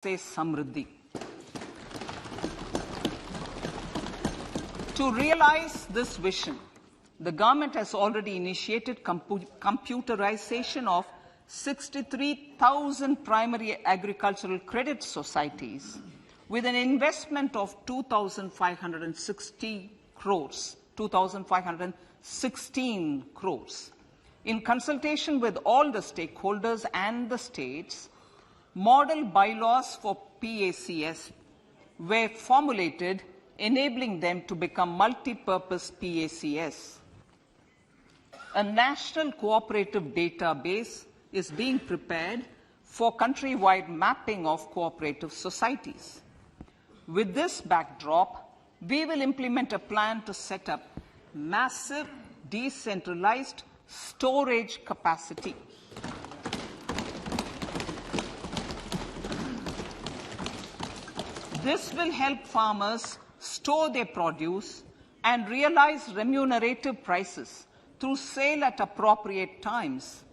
Samriddhi. To realize this vision, the government has already initiated computerization of 63,000 primary agricultural credit societies with an investment of 2,560 crores, 2,516 crores. In consultation with all the stakeholders and the states, model bylaws for PACS were formulated, enabling them to become multi-purpose PACS. A national cooperative database is being prepared for countrywide mapping of cooperative societies. With this backdrop, we will implement a plan to set up massive decentralized storage capacity. This will help farmers store their produce and realize remunerative prices through sale at appropriate times.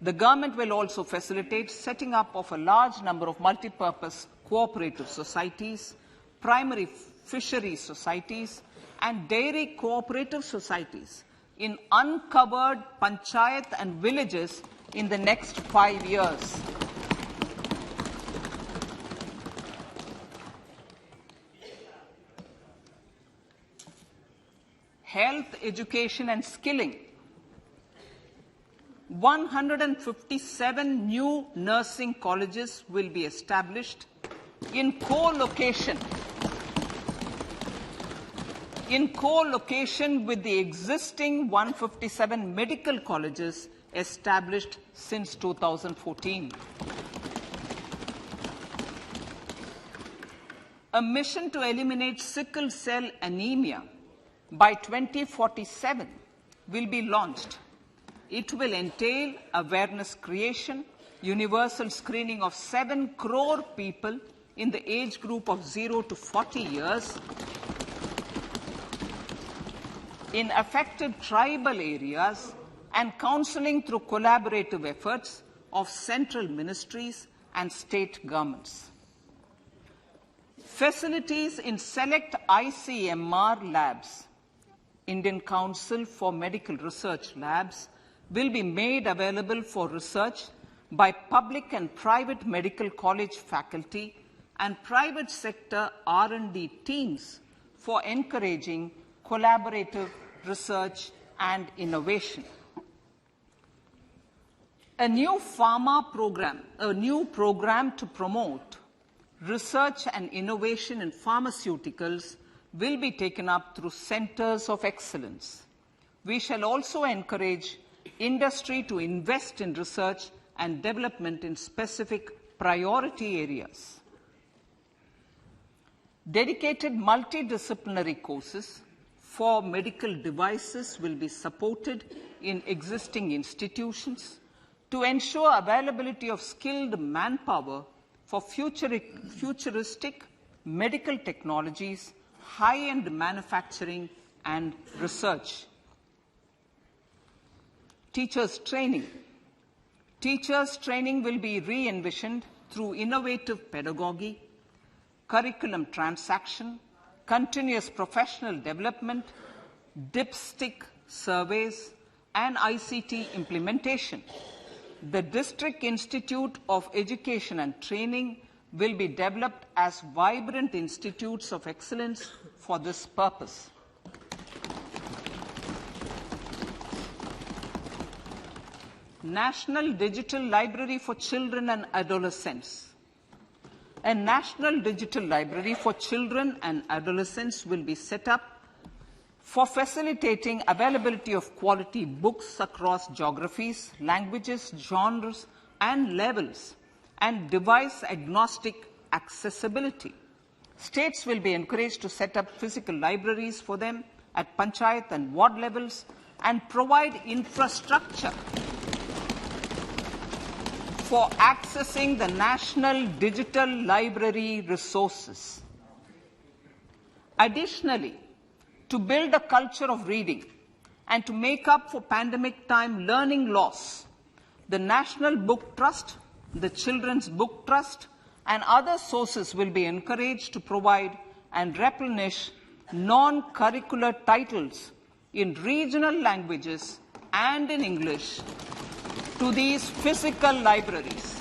The government will also facilitate setting up of a large number of multi-purpose cooperative societies, primary fishery societies, and dairy cooperative societies in uncovered panchayat and villages in the next 5 years. Health, education, and skilling. 157 new nursing colleges will be established in co-location with the existing 157 medical colleges established since 2014. A mission to eliminate sickle cell anemia by 2047 will be launched. It will entail awareness creation, universal screening of 7 crore people in the age group of 0 to 40 years in affected tribal areas, and counseling through collaborative efforts of central ministries and state governments. Facilities in select ICMR labs, Indian Council for Medical Research Labs, will be made available for research by public and private medical college faculty and private sector R&D teams for encouraging collaborative research and innovation. A new program to promote research and innovation in pharmaceuticals will be taken up through centers of excellence. We shall also encourage industry to invest in research and development in specific priority areas. Dedicated multidisciplinary courses for medical devices will be supported in existing institutions to ensure availability of skilled manpower for futuristic medical technologies, high-end manufacturing, and research. Teachers' training. Teachers' training will be re-envisioned through innovative pedagogy, curriculum transaction, continuous professional development, dipstick surveys, and ICT implementation. The District Institute of Education and Training will be developed as vibrant institutes of excellence for this purpose. National Digital Library for Children and Adolescents. A National Digital Library for Children and Adolescents will be set up for facilitating availability of quality books across geographies, languages, genres, and levels, and device-agnostic accessibility. States will be encouraged to set up physical libraries for them at panchayat and ward levels and provide infrastructure for accessing the national digital library resources. Additionally, to build a culture of reading and to make up for pandemic time learning loss, the National Book Trust, the Children's Book Trust, and other sources will be encouraged to provide and replenish non-curricular titles in regional languages and in English to these physical libraries.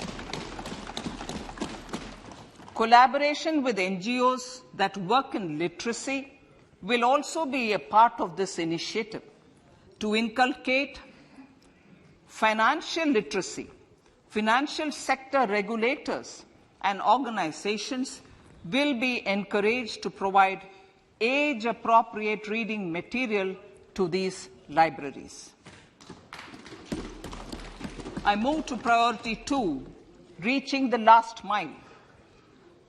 Collaboration with NGOs that work in literacy will also be a part of this initiative to inculcate financial literacy. Financial sector regulators and organizations will be encouraged to provide age-appropriate reading material to these libraries. I move to priority 2, reaching the last mile.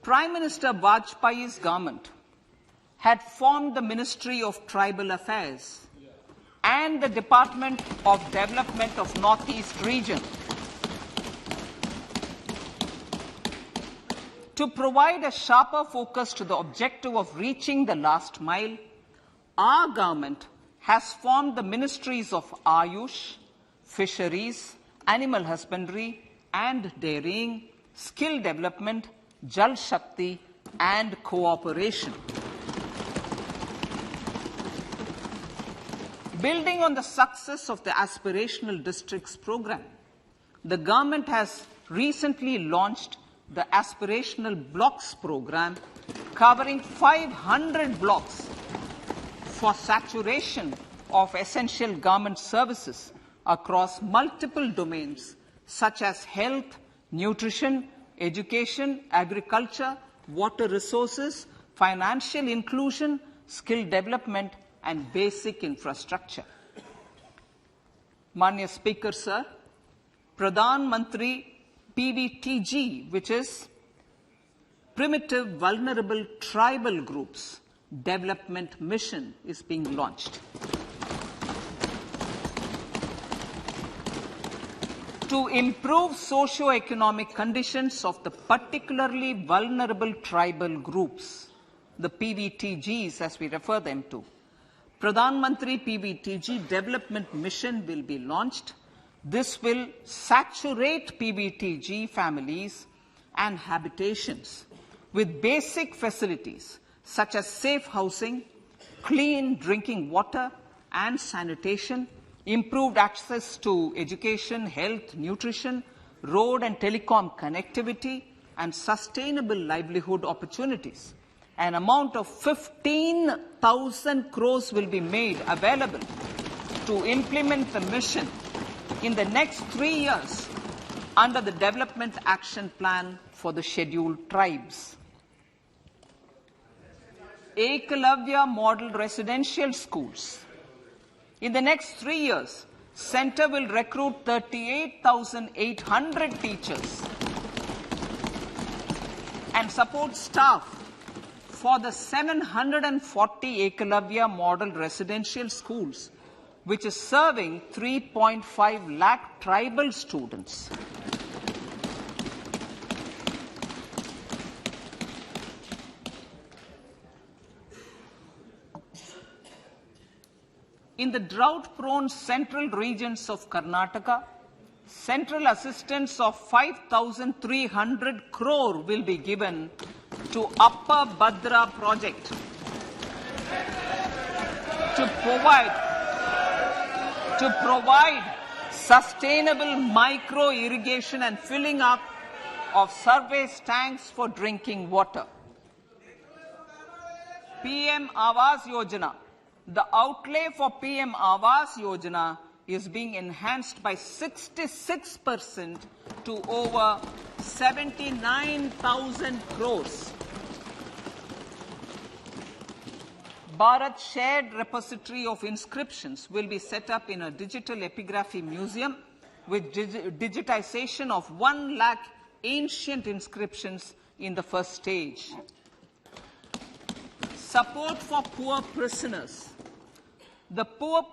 Prime Minister Vajpayee's government had formed the Ministry of Tribal Affairs and the Department of Development of Northeast Region to provide a sharper focus to the objective of reaching the last mile. Our government has formed the Ministries of Ayush, Fisheries, Animal Husbandry and Dairying, Skill Development, Jal Shakti and Cooperation. Building on the success of the Aspirational Districts program, the government has recently launched the Aspirational Blocks program, covering 500 blocks for saturation of essential government services across multiple domains such as health, nutrition, education, agriculture, water resources, financial inclusion, skill development, and basic infrastructure. Manya Speaker, Sir, Pradhan Mantri PVTG, which is Primitive Vulnerable Tribal Groups Development Mission, is being launched. To improve socio-economic conditions of the particularly vulnerable tribal groups, the PVTGs as we refer them to, Pradhan Mantri PVTG Development Mission will be launched. This will saturate PVTG families and habitations with basic facilities such as safe housing, clean drinking water and sanitation, improved access to education, health, nutrition, road and telecom connectivity, and sustainable livelihood opportunities. An amount of 15,000 crores will be made available to implement the mission in the next 3 years under the Development Action Plan for the Scheduled Tribes. Ekalavya Model Residential Schools. In the next 3 years, Center will recruit 38,800 teachers and support staff for the 740 Ekalavya Model Residential Schools, which is serving 3.5 lakh tribal students. In the drought-prone central regions of Karnataka, central assistance of 5,300 crore will be given to Upper Bhadra project to provide sustainable micro-irrigation and filling up of surface tanks for drinking water. PM Awas Yojana. The outlay for PM Awas Yojana is being enhanced by 66% to over 79,000 crores. Bharat Shared Repository of Inscriptions will be set up in a digital epigraphy museum with digitization of 1 lakh ancient inscriptions in the first stage. Support for poor prisoners. For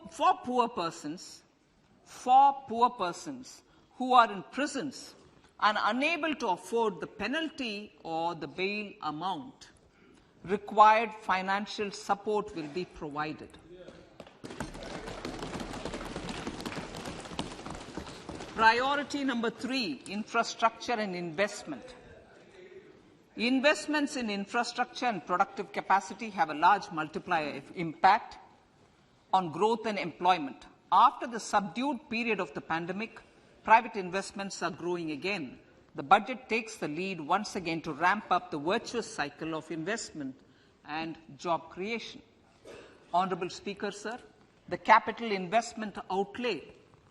poor persons who are in prisons and unable to afford the penalty or the bail amount, required financial support will be provided. Priority number 3, infrastructure and investment. Investments in infrastructure and productive capacity have a large multiplier impact on growth and employment. After the subdued period of the pandemic, private investments are growing again. The budget takes the lead once again to ramp up the virtuous cycle of investment and job creation. Honourable Speaker, sir, the capital investment outlay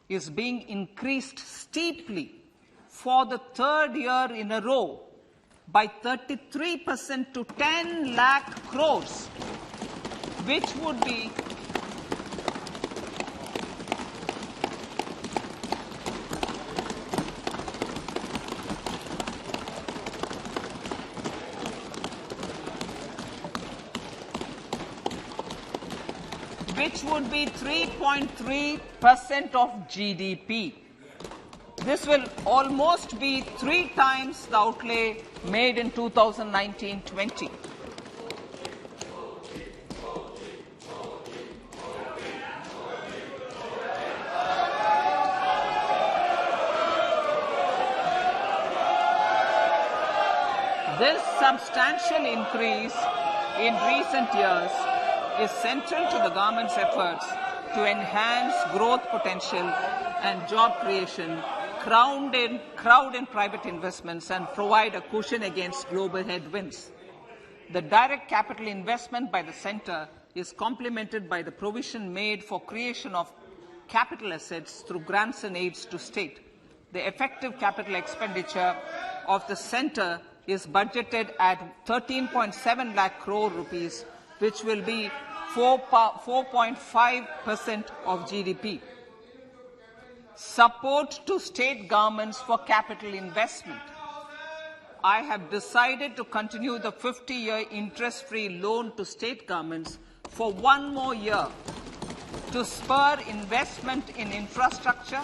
is being increased steeply for the third year in a row by 33% to 10 lakh crores, which would be which would be 3.3% of GDP. This will almost be 3 times the outlay made in 2019-20. This substantial increase in recent years is central to the government's efforts to enhance growth potential and job creation, crowd in private investments, and provide a cushion against global headwinds. The direct capital investment by the centre is complemented by the provision made for creation of capital assets through grants and aids to state. The effective capital expenditure of the centre is budgeted at 13.7 lakh crore rupees, which will be 4.5% of GDP. Support to state governments for capital investment. I have decided to continue the 50-year interest-free loan to state governments for 1 more year to spur investment in infrastructure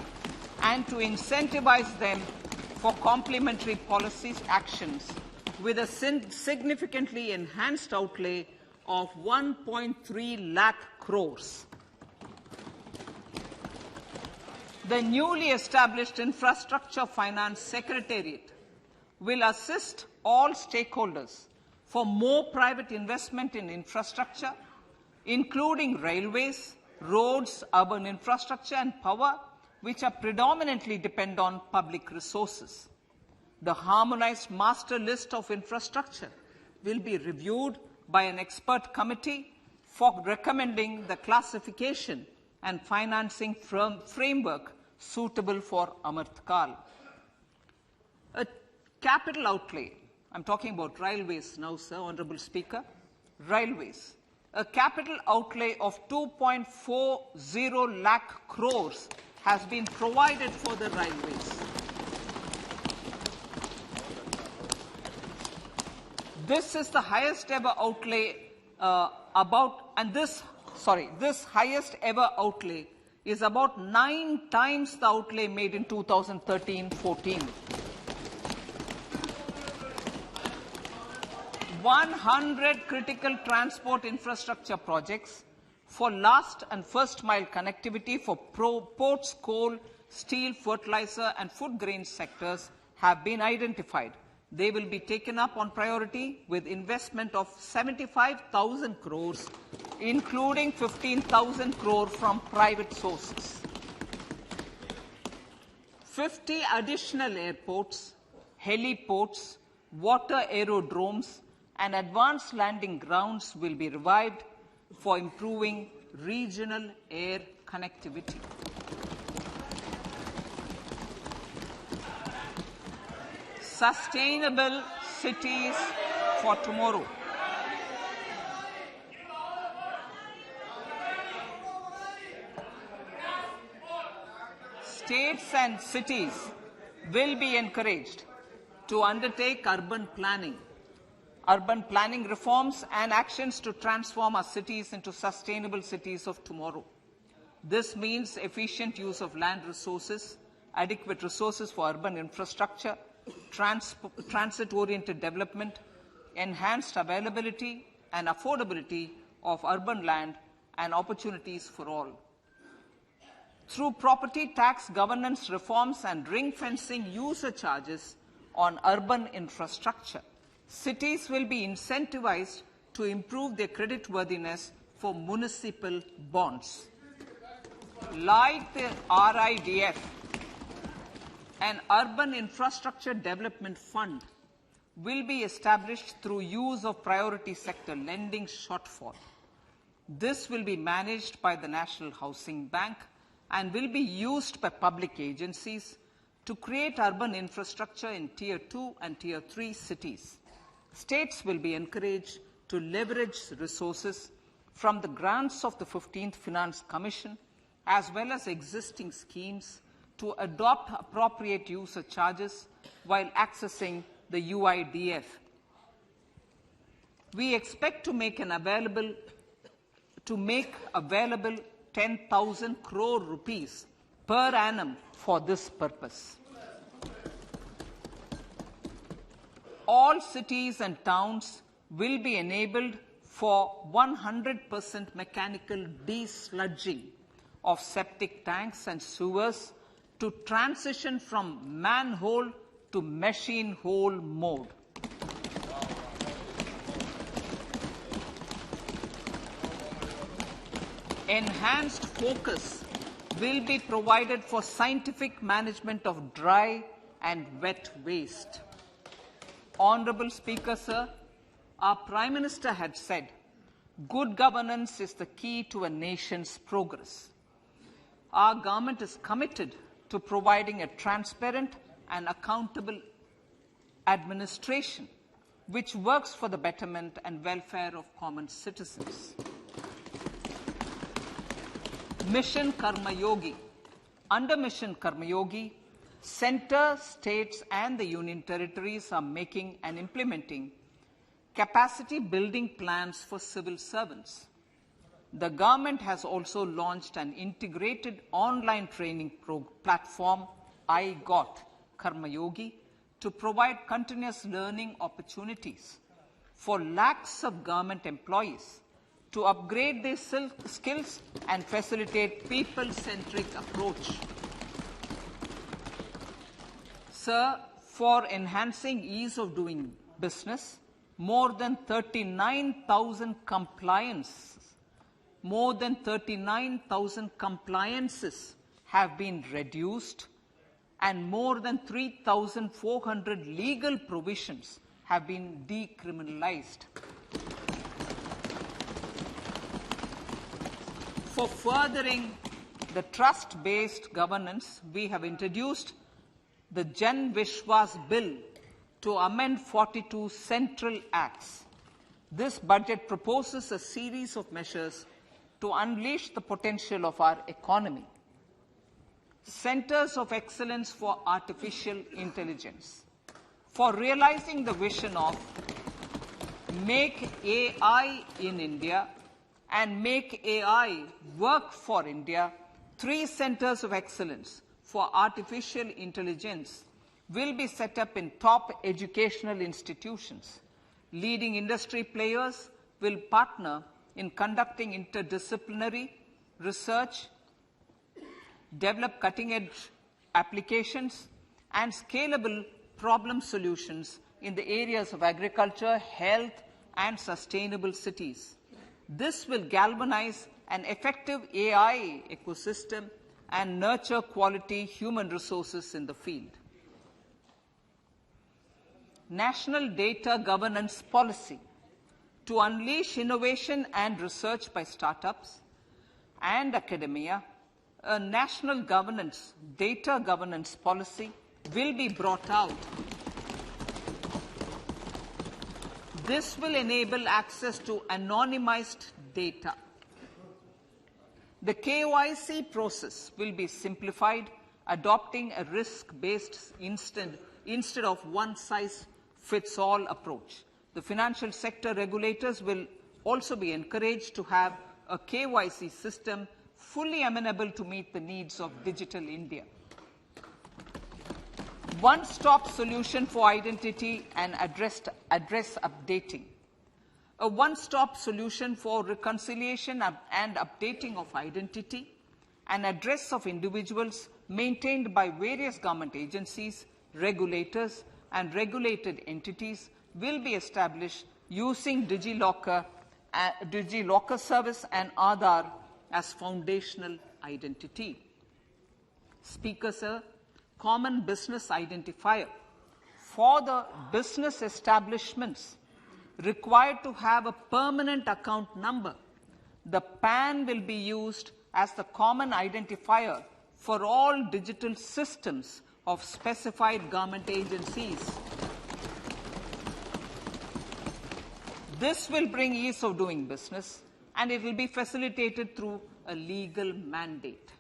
and to incentivize them for complementary policy actions with a significantly enhanced outlay of 1.3 lakh crores. The newly established Infrastructure Finance Secretariat will assist all stakeholders for more private investment in infrastructure, including railways, roads, urban infrastructure and power, which are predominantly depend on public resources. The harmonized master list of infrastructure will be reviewed by an expert committee for recommending the classification and financing framework suitable for Amrit Kal. A capital outlay, I'm talking about railways now, sir, Honourable Speaker, railways. A capital outlay of 2.40 lakh crores has been provided for the railways. This is the highest ever outlay this highest ever outlay is about 9 times the outlay made in 2013-14. 100 critical transport infrastructure projects for last and first mile connectivity for ports, coal, steel, fertilizer and food grain sectors have been identified. They will be taken up on priority with investment of 75,000 crores, including 15,000 crore from private sources. 50 additional airports, heliports, water aerodromes, and advanced landing grounds will be revived for improving regional air connectivity. Sustainable cities for tomorrow. States and cities will be encouraged to undertake urban planning reforms and actions to transform our cities into sustainable cities of tomorrow. This means efficient use of land resources, adequate resources for urban infrastructure, transit-oriented development, enhanced availability and affordability of urban land and opportunities for all. Through property tax governance reforms and ring-fencing user charges on urban infrastructure, Cities will be incentivized to improve their creditworthiness for municipal bonds. Like the RIDF, an Urban Infrastructure Development Fund will be established through use of priority sector lending shortfall. This will be managed by the National Housing Bank and will be used by public agencies to create urban infrastructure in Tier 2 and Tier 3 cities. States will be encouraged to leverage resources from the grants of the 15th Finance Commission as well as existing schemes to adopt appropriate user charges while accessing the UIDF. We expect to make available 10,000 crore rupees per annum for this purpose. All cities and towns will be enabled for 100% mechanical desludging of septic tanks and sewers to transition from manhole to machine hole mode. Enhanced focus will be provided for scientific management of dry and wet waste. Honorable Speaker, sir, our Prime Minister had said, good governance is the key to a nation's progress. Our government is committed to providing a transparent and accountable administration which works for the betterment and welfare of common citizens. Mission Karma Yogi. Under Mission Karma Yogi, centre, states and the union territories are making and implementing capacity building plans for civil servants. The government has also launched an integrated online training platform, I Got Karma Yogi, to provide continuous learning opportunities for lakhs of government employees to upgrade their skills and facilitate people-centric approach. Sir, for enhancing ease of doing business, more than 39,000 compliances have been reduced and more than 3,400 legal provisions have been decriminalized. For furthering the trust-based governance, we have introduced the Jan Vishwas Bill to amend 42 central acts. This budget proposes a series of measures to unleash the potential of our economy. Centers of Excellence for Artificial Intelligence. For realizing the vision of Make AI in India and Make AI Work for India, 3 Centers of Excellence for Artificial Intelligence will be set up in top educational institutions. Leading industry players will partner in conducting interdisciplinary research, develop cutting-edge applications, and scalable problem solutions in the areas of agriculture, health, and sustainable cities. This will galvanize an effective AI ecosystem and nurture quality human resources in the field. National Data Governance Policy. To unleash innovation and research by startups and academia, a national data governance policy will be brought out. This will enable access to anonymized data. The KYC process will be simplified, adopting a risk-based instead of one-size-fits-all approach. The financial sector regulators will also be encouraged to have a KYC system fully amenable to meet the needs of digital India. One-stop solution for identity and address updating. A one-stop solution for reconciliation and updating of identity and address of individuals maintained by various government agencies, regulators, and regulated entities will be established using DigiLocker service and Aadhaar as foundational identity. Speaker, sir, common business identifier for the business establishments required to have a permanent account number. The PAN will be used as the common identifier for all digital systems of specified government agencies. This will bring ease of doing business, and it will be facilitated through a legal mandate.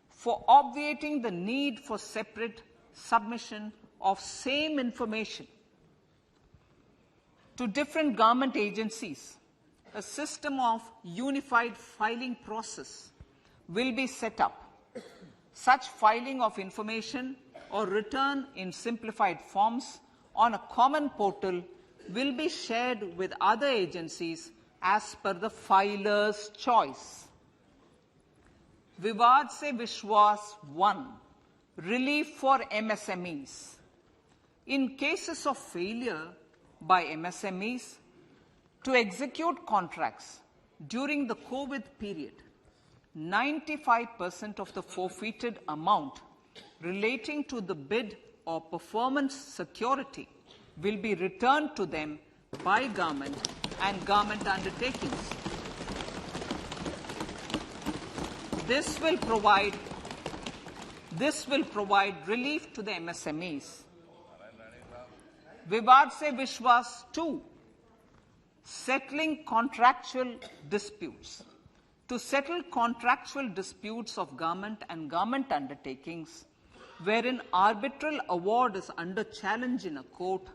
For obviating the need for separate submission of same information to different government agencies, a system of unified filing process will be set up. Such filing of information or return in simplified forms on a common portal will be shared with other agencies as per the filer's choice. Vivad se Vishwas 1, relief for MSMEs. In cases of failure by MSMEs to execute contracts during the COVID period, 95% of the forfeited amount relating to the bid or performance security will be returned to them by government and government undertakings. This will provide relief to the MSMEs. Vivad se Vishwas 2, settling contractual disputes. To settle contractual disputes of government and government undertakings, wherein arbitral award is under challenge in a court,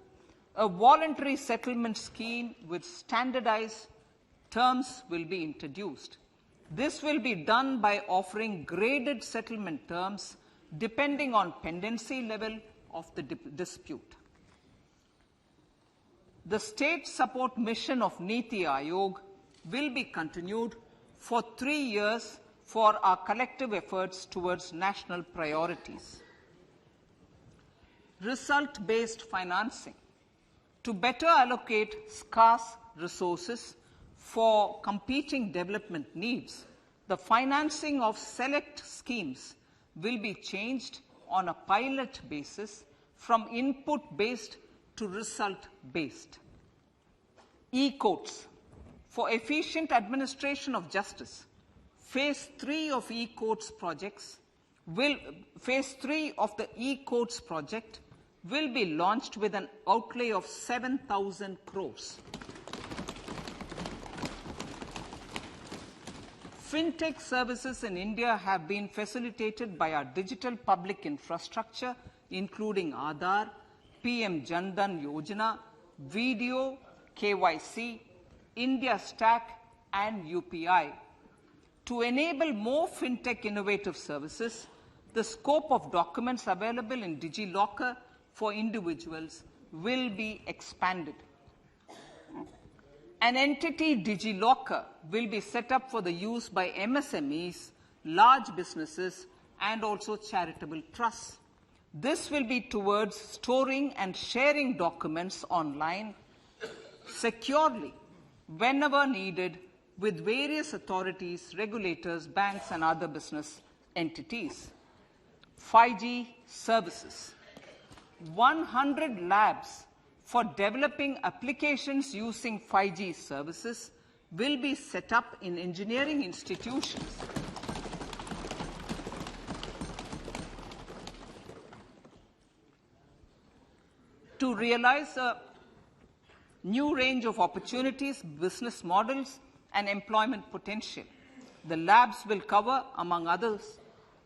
a voluntary settlement scheme with standardized terms will be introduced. This will be done by offering graded settlement terms depending on pendency level of the dispute. The state support mission of Niti Aayog will be continued for 3 years for our collective efforts towards national priorities. Result-based financing. To better allocate scarce resources for competing development needs, the financing of select schemes will be changed on a pilot basis from input-based to result-based. E-courts. For efficient administration of justice, Phase 3 of the e-courts project will be launched with an outlay of 7,000 crores. Fintech services in India have been facilitated by our digital public infrastructure, including Aadhaar, PM Jan Dhan Yojana, Video, KYC, India Stack, and UPI. To enable more fintech innovative services, the scope of documents available in DigiLocker for individuals will be expanded. An entity DigiLocker will be set up for the use by MSMEs, large businesses, and also charitable trusts. This will be towards storing and sharing documents online securely whenever needed with various authorities, regulators, banks, and other business entities. 5G services. 100 labs for developing applications using 5G services will be set up in engineering institutions. To realize a new range of opportunities, business models, and employment potential. The labs will cover, among others,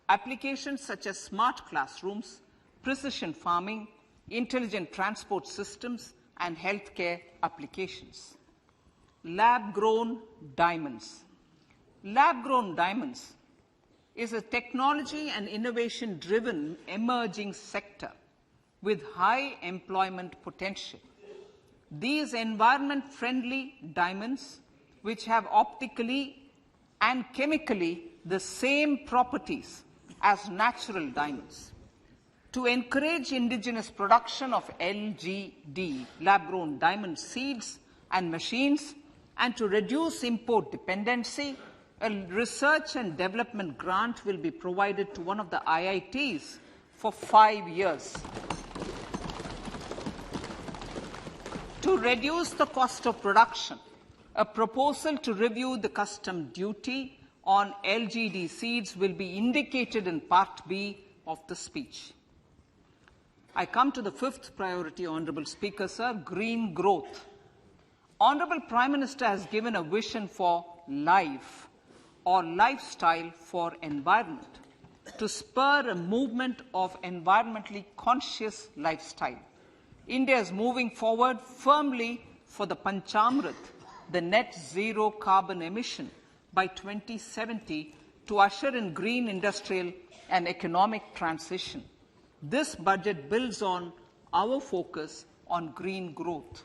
applications such as smart classrooms, precision farming, intelligent transport systems, and healthcare applications. Lab-grown diamonds. Lab-grown diamonds is a technology and innovation-driven emerging sector with high employment potential. These environment-friendly diamonds, which have optically and chemically the same properties as natural diamonds, to encourage indigenous production of LGD, lab-grown diamond seeds and machines, and to reduce import dependency, a research and development grant will be provided to one of the IITs for 5 years. To reduce the cost of production, a proposal to review the custom duty on LGD seeds will be indicated in Part B of the speech. I come to the fifth priority, Honourable Speaker, sir, green growth. Honourable Prime Minister has given a vision for life or lifestyle for environment to spur a movement of environmentally conscious lifestyle. India is moving forward firmly for the Panchamrit, the net zero carbon emission by 2070 to usher in green industrial and economic transition. This budget builds on our focus on green growth.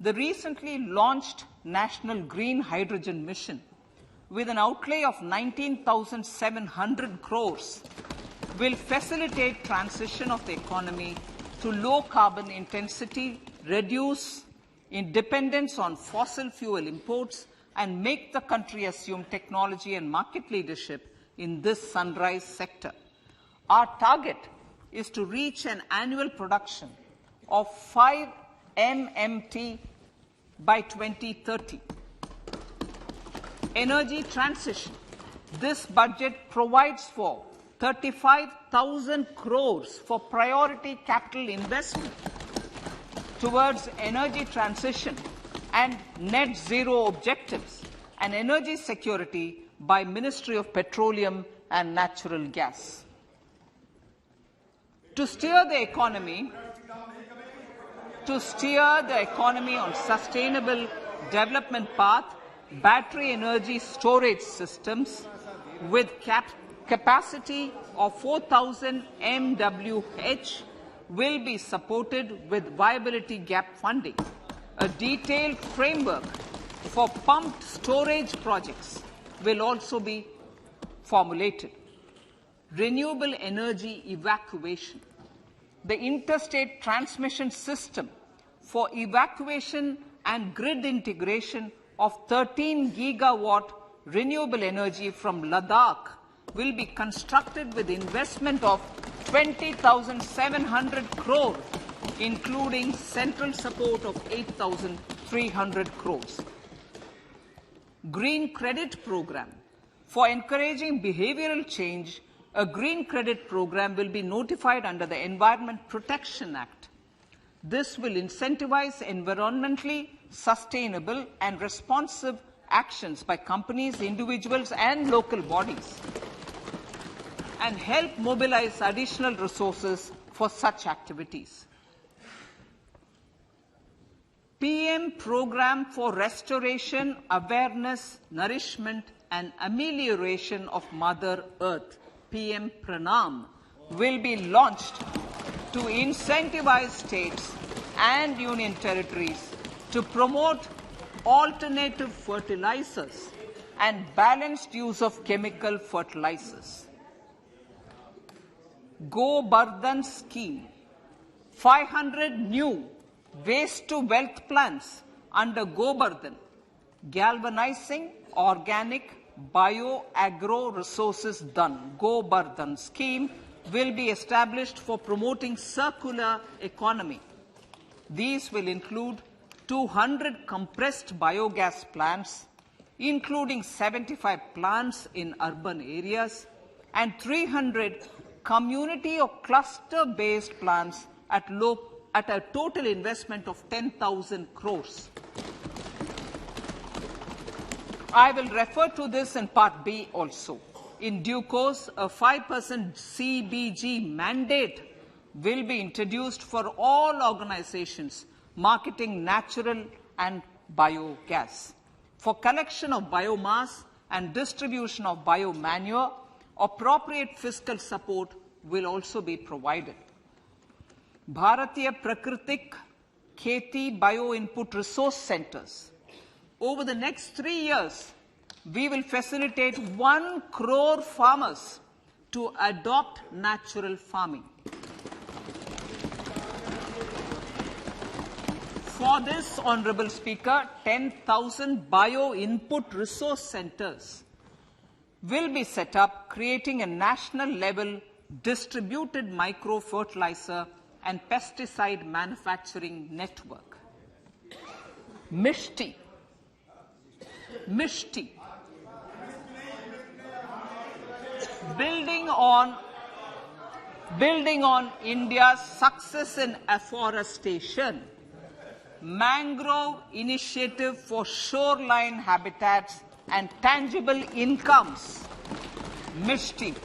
The recently launched National Green Hydrogen Mission, with an outlay of 19,700 crores, will facilitate transition of the economy to low carbon intensity, reduce dependence on fossil fuel imports, and make the country assume technology and market leadership in this sunrise sector. Our target is to reach an annual production of 5 MMT by 2030. Energy transition. This budget provides for 35,000 crores for priority capital investment towards energy transition and net zero objectives and energy security by Ministry of Petroleum and Natural Gas. To steer the economy on sustainable development path, battery energy storage systems with capacity of 4,000 MWh will be supported with viability gap funding. A detailed framework for pumped storage projects will also be formulated. Renewable energy evacuation. The interstate transmission system for evacuation and grid integration of 13 gigawatt renewable energy from Ladakh will be constructed with investment of 20,700 crore, including central support of 8,300 crores. Green Credit Program. For encouraging behavioral change, a green credit program will be notified under the Environment Protection Act. This will incentivize environmentally sustainable and responsive actions by companies, individuals, and local bodies, and help mobilize additional resources for such activities. PM Program for Restoration, Awareness, Nourishment and Amelioration of Mother Earth, PM Pranam, will be launched to incentivize states and union territories to promote alternative fertilizers and balanced use of chemical fertilizers. Go Bardhan Scheme. 500 new waste-to-wealth plants under Go Bardhan, galvanizing organic bio-agro resources done. Go Bardhan scheme will be established for promoting circular economy. These will include 200 compressed biogas plants, including 75 plants in urban areas, and 300 community or cluster-based plants at a total investment of 10,000 crores. I will refer to this in Part B also. In due course, a 5% CBG mandate will be introduced for all organizations marketing natural and biogas. For collection of biomass and distribution of biomanure, appropriate fiscal support will also be provided. Bharatiya Prakritik Kheti Bio Input Resource Centers. Over the next 3 years, we will facilitate 1 crore farmers to adopt natural farming. For this, Honourable Speaker, 10,000 bio-input resource centres will be set up, creating a national-level distributed micro-fertilizer and pesticide manufacturing network. Mishti. Building on India's success in afforestation, mangrove initiative for shoreline habitats and tangible incomes, Mishti,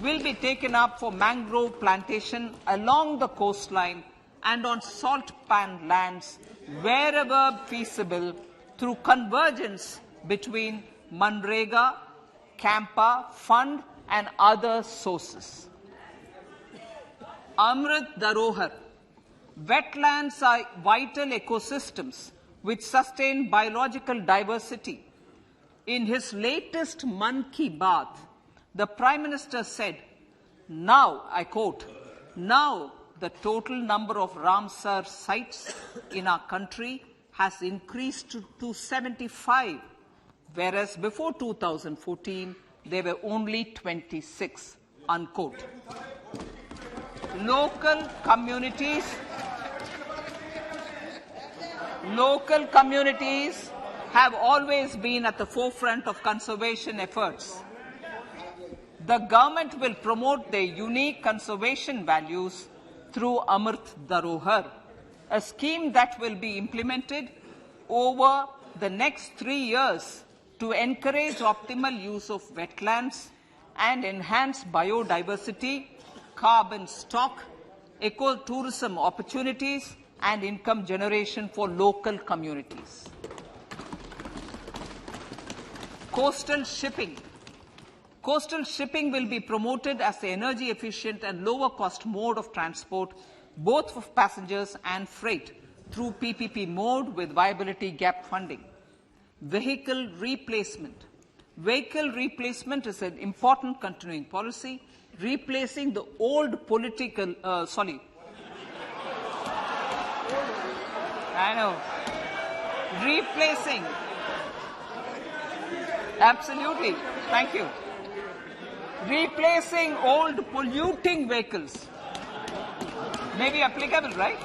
will be taken up for mangrove plantation along the coastline and on salt pan lands wherever feasible through convergence between Manrega, Campa, Fund and other sources. Amrit Dharohar. Wetlands are vital ecosystems which sustain biological diversity. In his latest Mann Ki Baat, the Prime Minister said, now, I quote, now the total number of Ramsar sites in our country has increased to 75, whereas before 2014, there were only 26, unquote. Local communities have always been at the forefront of conservation efforts. The government will promote their unique conservation values through Amrit Dharohar, a scheme that will be implemented over the next 3 years to encourage optimal use of wetlands and enhance biodiversity, carbon stock, ecotourism opportunities, and income generation for local communities. Coastal shipping. Coastal shipping will be promoted as the energy efficient and lower cost mode of transport, both for passengers and freight, through PPP mode with viability gap funding. Vehicle replacement. Vehicle replacement is an important continuing policy, replacing the old political, replacing, absolutely, thank you. Replacing old polluting vehicles. May be applicable, right?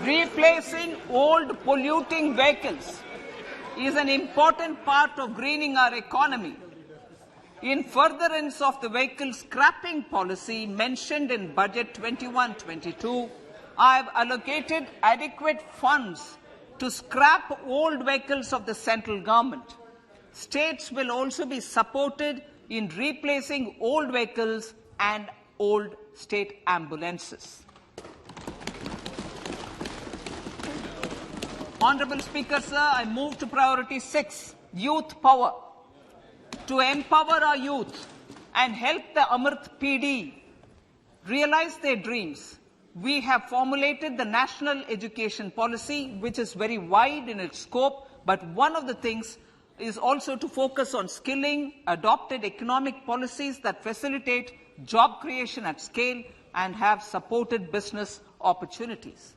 Replacing old polluting vehicles is an important part of greening our economy. In furtherance of the vehicle scrapping policy mentioned in Budget 21-22, I have allocated adequate funds to scrap old vehicles of the central government. States will also be supported in replacing old vehicles and old state ambulances. Honourable Speaker, sir, I move to priority 6, youth power. To empower our youth and help the Amrit PD realize their dreams, we have formulated the National Education Policy, which is very wide in its scope, but one of the things is also to focus on skilling, adopted economic policies that facilitate job creation at scale and have supported business opportunities.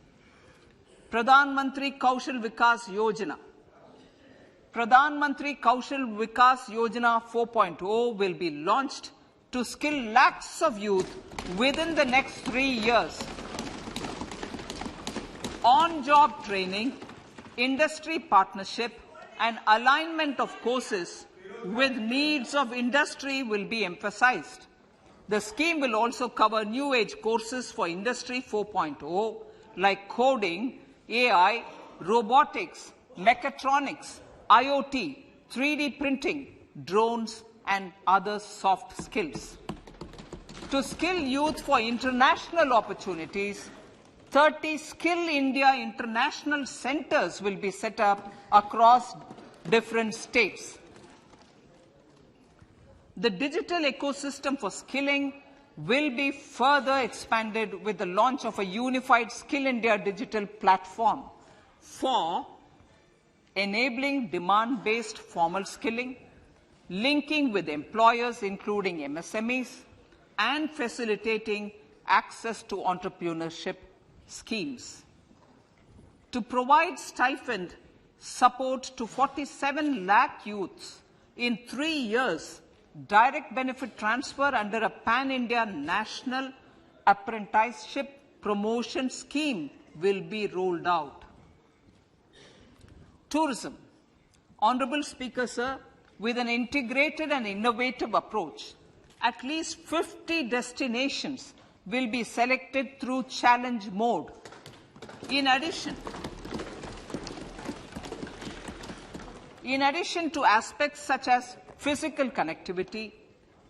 Pradhan Mantri Kaushal Vikas Yojana. Pradhan Mantri Kaushal Vikas Yojana 4.0 will be launched to skill lakhs of youth within the next 3 years. On-job training, industry partnership, and alignment of courses with needs of industry will be emphasized. The scheme will also cover new age courses for Industry 4.0 like coding, AI, robotics, mechatronics, IoT, 3D printing, drones, and other soft skills. To skill youth for international opportunities, 30 Skill India International Centres will be set up across different states. The digital ecosystem for skilling will be further expanded with the launch of a unified Skill India digital platform for enabling demand-based formal skilling, linking with employers including MSMEs, and facilitating access to entrepreneurship schemes. To provide stipend support to 47 lakh youths in 3 years, direct benefit transfer under a pan-India national apprenticeship promotion scheme will be rolled out. Tourism. Honorable Speaker, sir, with an integrated and innovative approach, at least 50 destinations will be selected through challenge mode. In addition to aspects such as physical connectivity,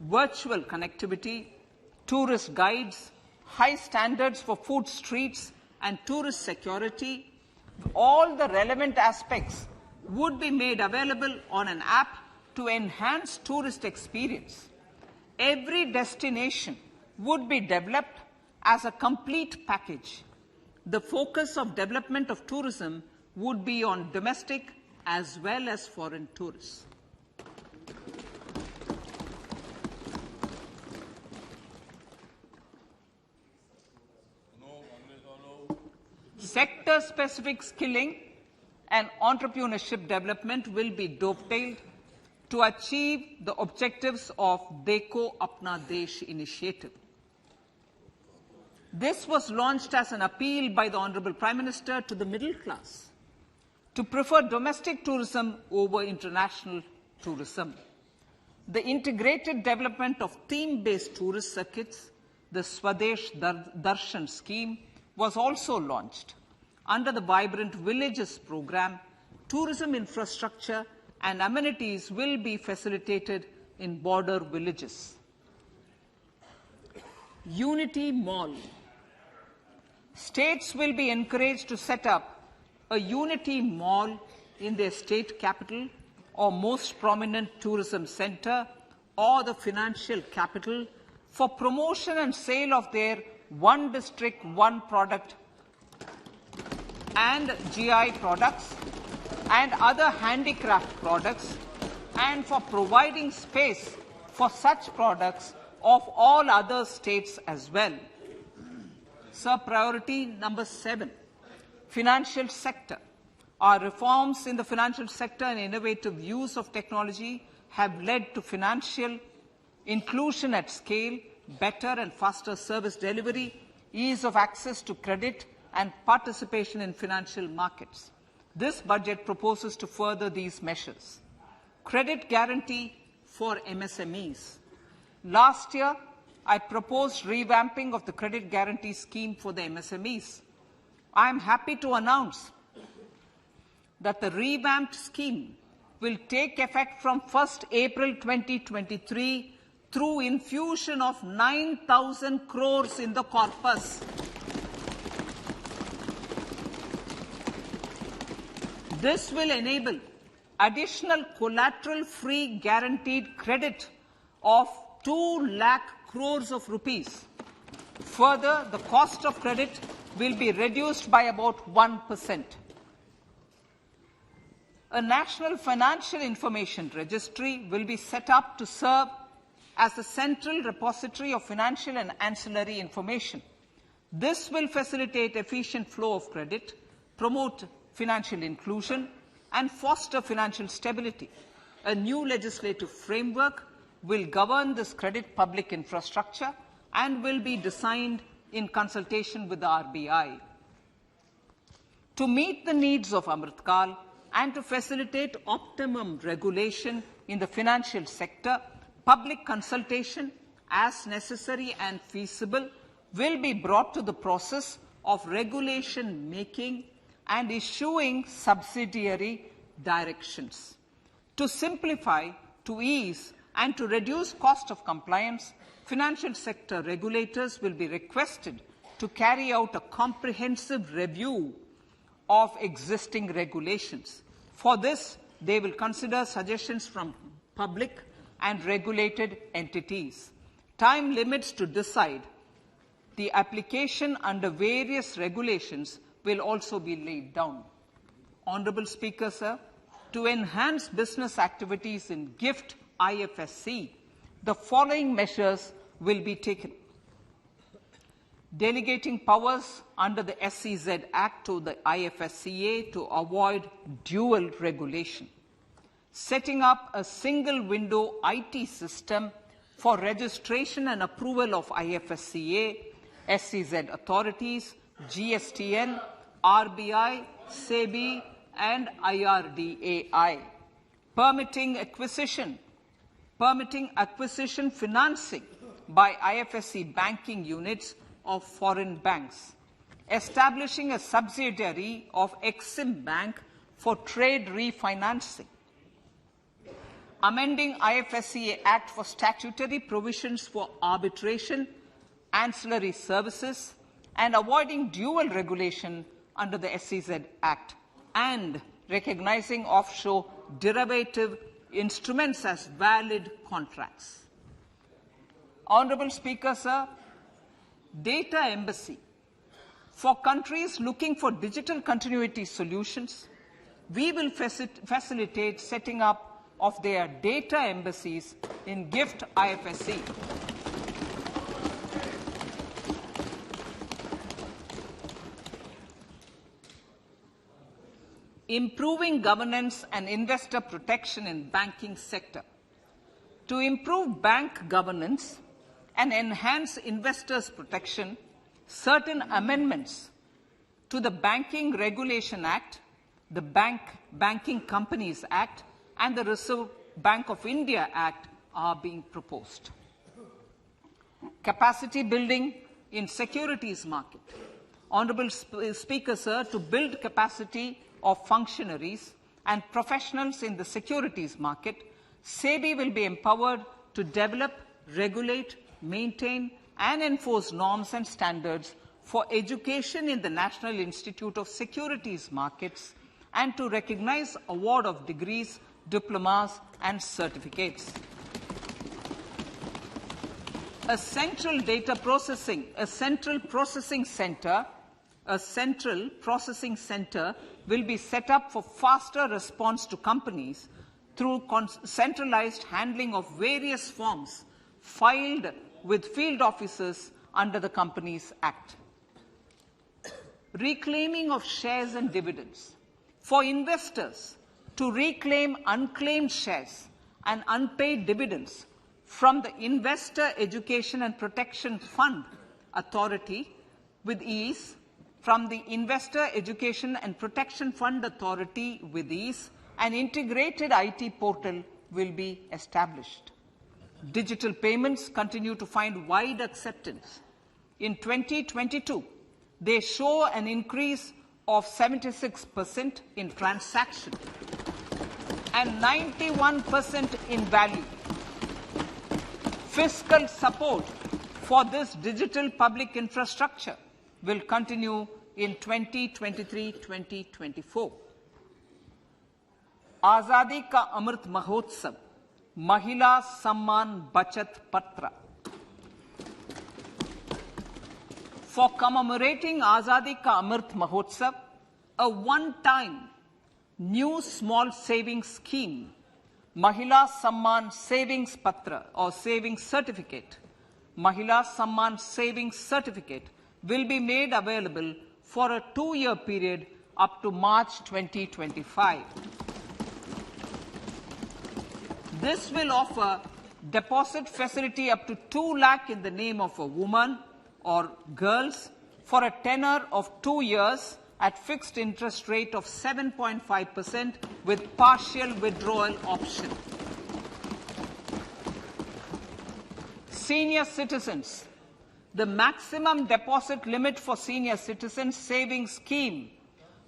virtual connectivity, tourist guides, high standards for food streets, and tourist security, all the relevant aspects would be made available on an app to enhance tourist experience. Every destination would be developed as a complete package. The focus of development of tourism would be on domestic as well as foreign tourists. Sector-specific skilling and entrepreneurship development will be dovetailed to achieve the objectives of Dekho Apna Desh initiative. This was launched as an appeal by the Honorable Prime Minister to the middle class to prefer domestic tourism over international tourism. The integrated development of theme-based tourist circuits, the Swadesh Darshan scheme, was also launched. Under the Vibrant Villages program, tourism infrastructure and amenities will be facilitated in border villages. Unity Mall. States will be encouraged to set up a Unity Mall in their state capital or most prominent tourism center or the financial capital for promotion and sale of their one district, one product and GI products and other handicraft products, and for providing space for such products of all other states as well. Sir, priority number 7, financial sector. Our reforms in the financial sector and innovative use of technology have led to financial inclusion at scale, better and faster service delivery, ease of access to credit, and participation in financial markets. This budget proposes to further these measures. Credit guarantee for MSMEs. Last year, I proposed revamping of the credit guarantee scheme for the MSMEs. I am happy to announce that the revamped scheme will take effect from 1st April 2023 through infusion of 9,000 crores in the corpus. This will enable additional collateral-free guaranteed credit of 2 lakh crores of rupees. Further, the cost of credit will be reduced by about 1%. A National Financial Information Registry will be set up to serve as the central repository of financial and ancillary information. This will facilitate efficient flow of credit, promote financial inclusion, and foster financial stability. A new legislative framework will govern this credit public infrastructure and will be designed in consultation with the RBI. To meet the needs of Amrit Kal and to facilitate optimum regulation in the financial sector, public consultation, as necessary and feasible, will be brought to the process of regulation making and issuing subsidiary directions. To simplify, to ease, and to reduce cost of compliance, financial sector regulators will be requested to carry out a comprehensive review of existing regulations. For this, they will consider suggestions from public and regulated entities. Time limits to decide the application under various regulations will also be laid down. Honorable Speaker, sir, to enhance business activities in GIFT IFSC, the following measures will be taken. Delegating powers under the SEZ Act to the IFSCA to avoid dual regulation. Setting up a single window IT system for registration and approval of IFSCA, SEZ authorities, GSTN, RBI, SEBI, and IRDAI. Permitting acquisition financing by IFSC banking units of foreign banks. Establishing a subsidiary of Exim Bank for trade refinancing. Amending IFSCA Act for statutory provisions for arbitration, ancillary services, and avoiding dual regulation under the SEZ Act, and recognizing offshore derivative instruments as valid contracts. Honourable Speaker, sir, data embassy. For countries looking for digital continuity solutions, we will facilitate setting up of their data embassies in GIFT IFSC. Improving governance and investor protection in banking sector. To improve bank governance and enhance investors' protection, certain amendments to the Banking Regulation Act, the Banking Companies Act, and the Reserve Bank of India Act are being proposed. Capacity building in securities market. Honourable Speaker, sir, to build capacity of functionaries and professionals in the securities market, SEBI will be empowered to develop, regulate, maintain, and enforce norms and standards for education in the National Institute of Securities Markets and to recognize award of degrees, diplomas, and certificates. A central processing center will be set up for faster response to companies through centralized handling of various forms filed with field officers under the Companies Act. Reclaiming of shares and dividends. For investors to reclaim unclaimed shares and unpaid dividends from the Investor Education and Protection Fund Authority with ease, from the Investor Education and Protection Fund Authority with ease, an integrated IT portal will be established. Digital payments continue to find wide acceptance. In 2022, they show an increase of 76% in transaction and 91% in value. Fiscal support for this digital public infrastructure will continue in 2023-2024. Azadi Ka Amrit Mahotsav, Mahila Samman Bachat Patra. For commemorating Azadi Ka Amrit Mahotsav, a one-time new small savings scheme, Mahila Samman Savings Patra or Savings Certificate, Mahila Samman Savings Certificate will be made available for a 2-year period up to March 2025. This will offer deposit facility up to 2 lakh in the name of a woman or girls for a tenure of 2 years at fixed interest rate of 7.5% with partial withdrawal option. Senior citizens. The maximum deposit limit for senior citizens savings scheme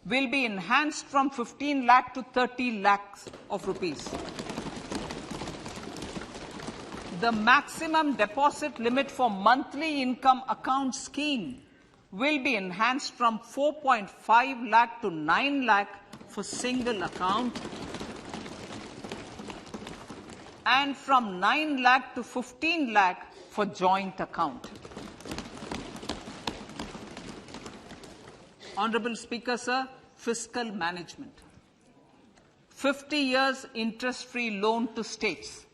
will be enhanced from 15 lakh to 30 lakhs of rupees. The maximum deposit limit for monthly income account scheme will be enhanced from 4.5 lakh to 9 lakh for single account and from 9 lakh to 15 lakh for joint account. Honourable Speaker, sir, fiscal management. 50 years interest-free loan to states.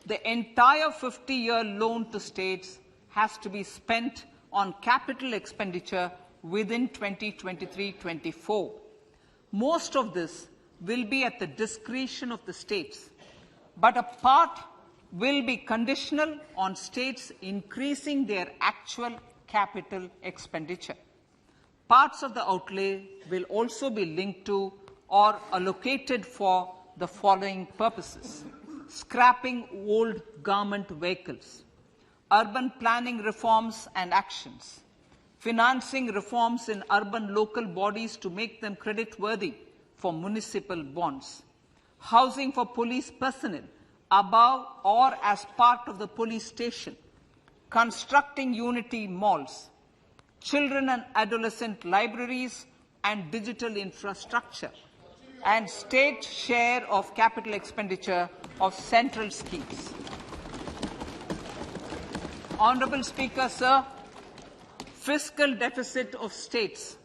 The entire 50-year loan to states has to be spent on capital expenditure within 2023-24. Most of this will be at the discretion of the states, but a part will be conditional on states increasing their actual capital expenditure. Parts of the outlay will also be linked to or allocated for the following purposes: scrapping old government vehicles, urban planning reforms and actions, financing reforms in urban local bodies to make them creditworthy for municipal bonds, housing for police personnel above or as part of the police station, constructing unity malls, children and adolescent libraries and digital infrastructure, and state share of capital expenditure of central schemes. Honourable Speaker, sir, fiscal deficit of states.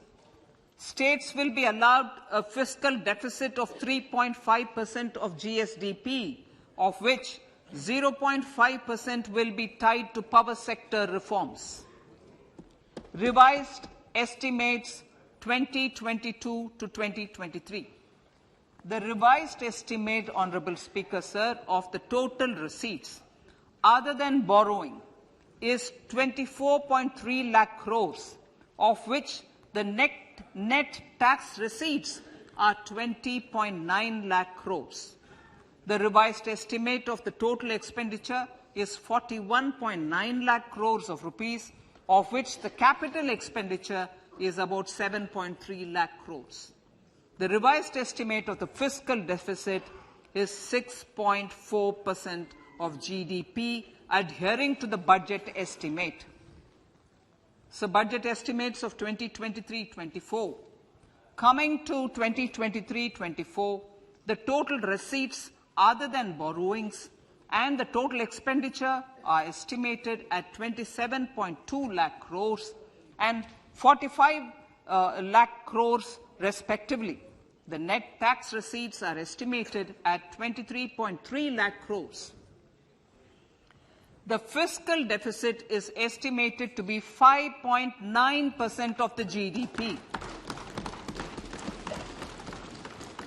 States will be allowed a fiscal deficit of 3.5% of GSDP, of which 0.5% will be tied to power sector reforms. Revised estimates 2022 to 2023. The revised estimate, Honourable Speaker, sir, of the total receipts other than borrowing is 24.3 lakh crores, of which the net tax receipts are 20.9 lakh crores. The revised estimate of the total expenditure is 41.9 lakh crores of rupees, of which the capital expenditure is about 7.3 lakh crores. The revised estimate of the fiscal deficit is 6.4% of GDP, adhering to the budget estimate. So, budget estimates of 2023-24. Coming to 2023-24, the total receipts other than borrowings and the total expenditure are estimated at 27.2 lakh crores and 45 lakh crores respectively. The net tax receipts are estimated at 23.3 lakh crores. The fiscal deficit is estimated to be 5.9% of the GDP.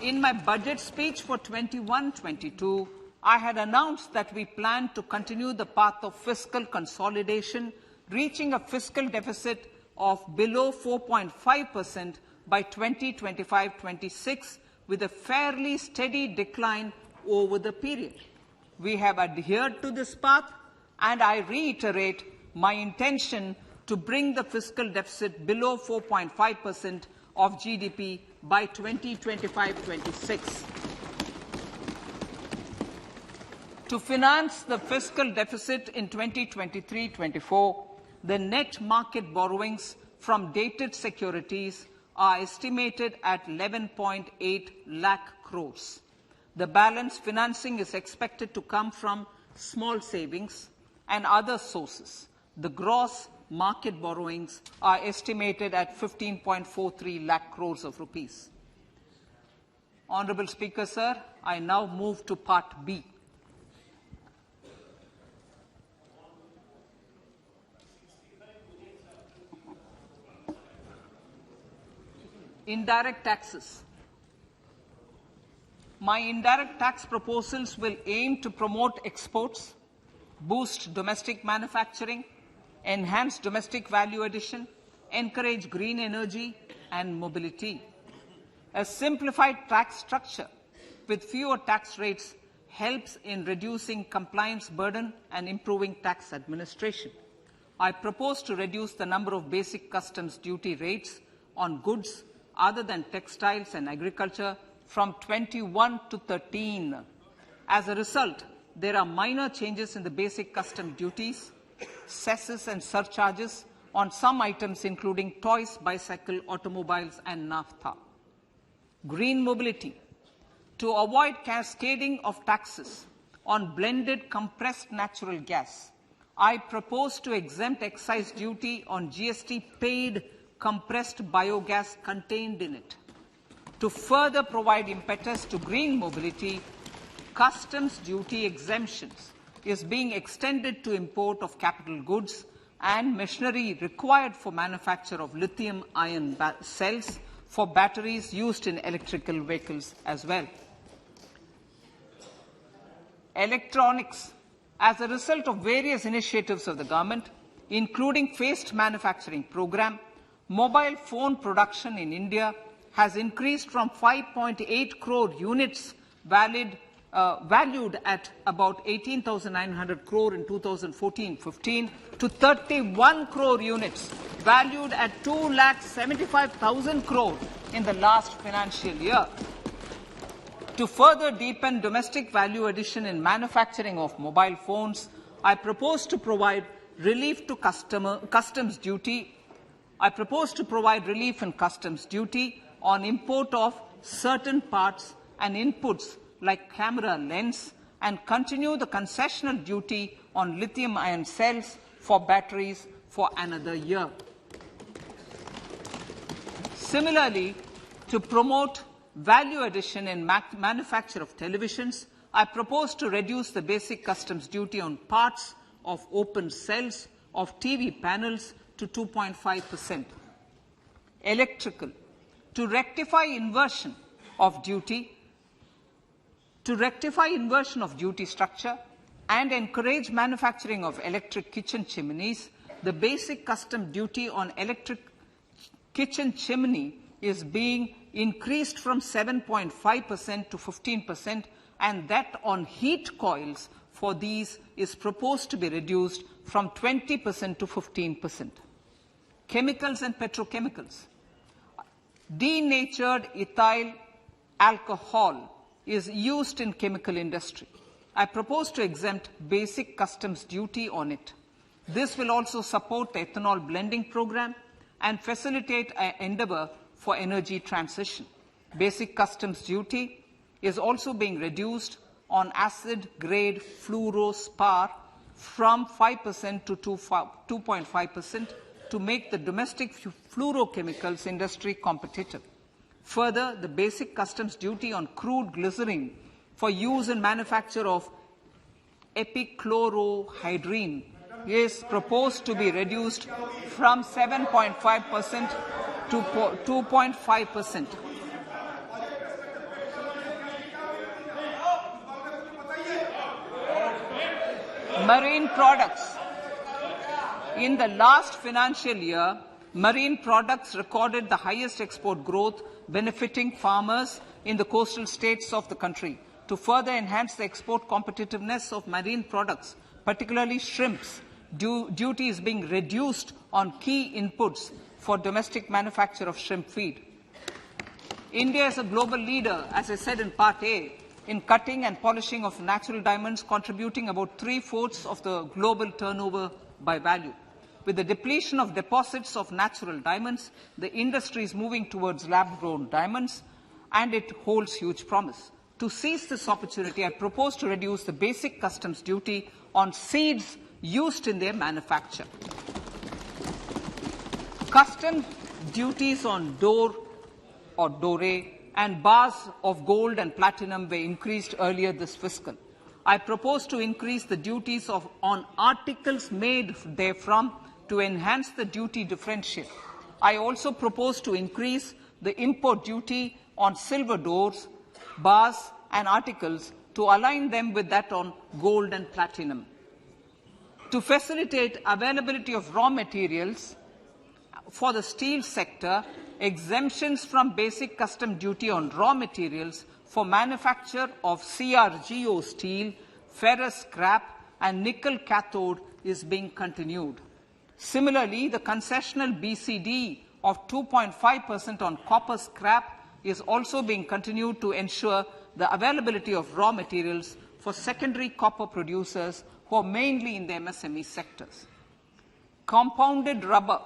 In my budget speech for 21-22, I had announced that we plan to continue the path of fiscal consolidation, reaching a fiscal deficit of below 4.5% by 2025-26, with a fairly steady decline over the period. We have adhered to this path, and I reiterate my intention to bring the fiscal deficit below 4.5% of GDP by 2025-26. To finance the fiscal deficit in 2023-24, the net market borrowings from dated securities are estimated at 11.8 lakh crores. The balance financing is expected to come from small savings and other sources. The gross market borrowings are estimated at 15.43 lakh crores of rupees. Honourable Speaker, sir, I now move to Part B. Indirect taxes. My indirect tax proposals will aim to promote exports, boost domestic manufacturing, enhance domestic value addition, encourage green energy and mobility. A simplified tax structure with fewer tax rates helps in reducing compliance burden and improving tax administration. I propose to reduce the number of basic customs duty rates on goods other than textiles and agriculture from 21 to 13. As a result, there are minor changes in the basic custom duties, cesses and surcharges on some items including toys, bicycle, automobiles and naphtha. Green mobility. To avoid cascading of taxes on blended compressed natural gas, I propose to exempt excise duty on GST paid compressed biogas contained in it. To further provide impetus to green mobility, customs duty exemptions is being extended to import of capital goods and machinery required for manufacture of lithium-ion cells for batteries used in electrical vehicles as well. Electronics. As a result of various initiatives of the government, including phased manufacturing program, mobile phone production in India has increased from 5.8 crore units valued at about 18,900 crore in 2014-15 to 31 crore units valued at 2,75,000 crore in the last financial year. To further deepen domestic value addition in manufacturing of mobile phones, I propose to provide relief to customs duty. I propose to provide relief in customs duty on import of certain parts and inputs like camera lens, and continue the concessional duty on lithium-ion cells for batteries for another year. Similarly, to promote value addition in manufacture of televisions, I propose to reduce the basic customs duty on parts of open cells of TV panels to 2.5%. Electrical. To rectify inversion of duty structure and encourage manufacturing of electric kitchen chimneys, the basic custom duty on electric kitchen chimney is being increased from 7.5% to 15%, and that on heat coils for these is proposed to be reduced from 20% to 15%. Chemicals and petrochemicals. Denatured ethyl alcohol is used in chemical industry. I propose to exempt basic customs duty on it. This will also support the ethanol blending program and facilitate an endeavor for energy transition. Basic customs duty is also being reduced on acid-grade fluorospar from 5% to 2.5% to make the domestic fluorochemicals industry competitive. Further, the basic customs duty on crude glycerin for use in manufacture of epichlorohydrin is proposed to be reduced from 7.5% to 2.5%. Marine products. In the last financial year, marine products recorded the highest export growth, benefiting farmers in the coastal states of the country. To further enhance the export competitiveness of marine products, particularly shrimps, duty is being reduced on key inputs for domestic manufacture of shrimp feed. India is a global leader, as I said in Part A, in cutting and polishing of natural diamonds, contributing about 3/4 of the global turnover by value. With the depletion of deposits of natural diamonds, the industry is moving towards lab-grown diamonds, and it holds huge promise. To seize this opportunity, I propose to reduce the basic customs duty on seeds used in their manufacture. Customs duties on dore or doré and bars of gold and platinum were increased earlier this fiscal. I propose to increase the duties on articles made therefrom to enhance the duty differential. I also propose to increase the import duty on silver doors, bars and articles to align them with that on gold and platinum. To facilitate availability of raw materials for the steel sector, exemptions from basic custom duty on raw materials for manufacture of CRGO steel, ferrous scrap and nickel cathode is being continued. Similarly, the concessional BCD of 2.5% on copper scrap is also being continued to ensure the availability of raw materials for secondary copper producers who are mainly in the MSME sectors. Compounded rubber.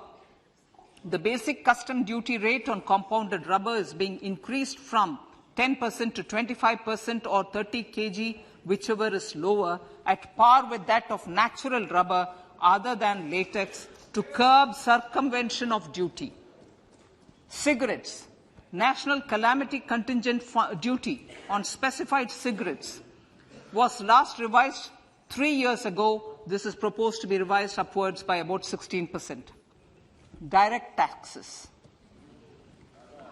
The basic custom duty rate on compounded rubber is being increased from 10% to 25% or 30 kg, whichever is lower, at par with that of natural rubber other than latex, to curb circumvention of duty. Cigarettes. National Calamity Contingent Duty on specified cigarettes was last revised 3 years ago. This is proposed to be revised upwards by about 16%. Direct taxes.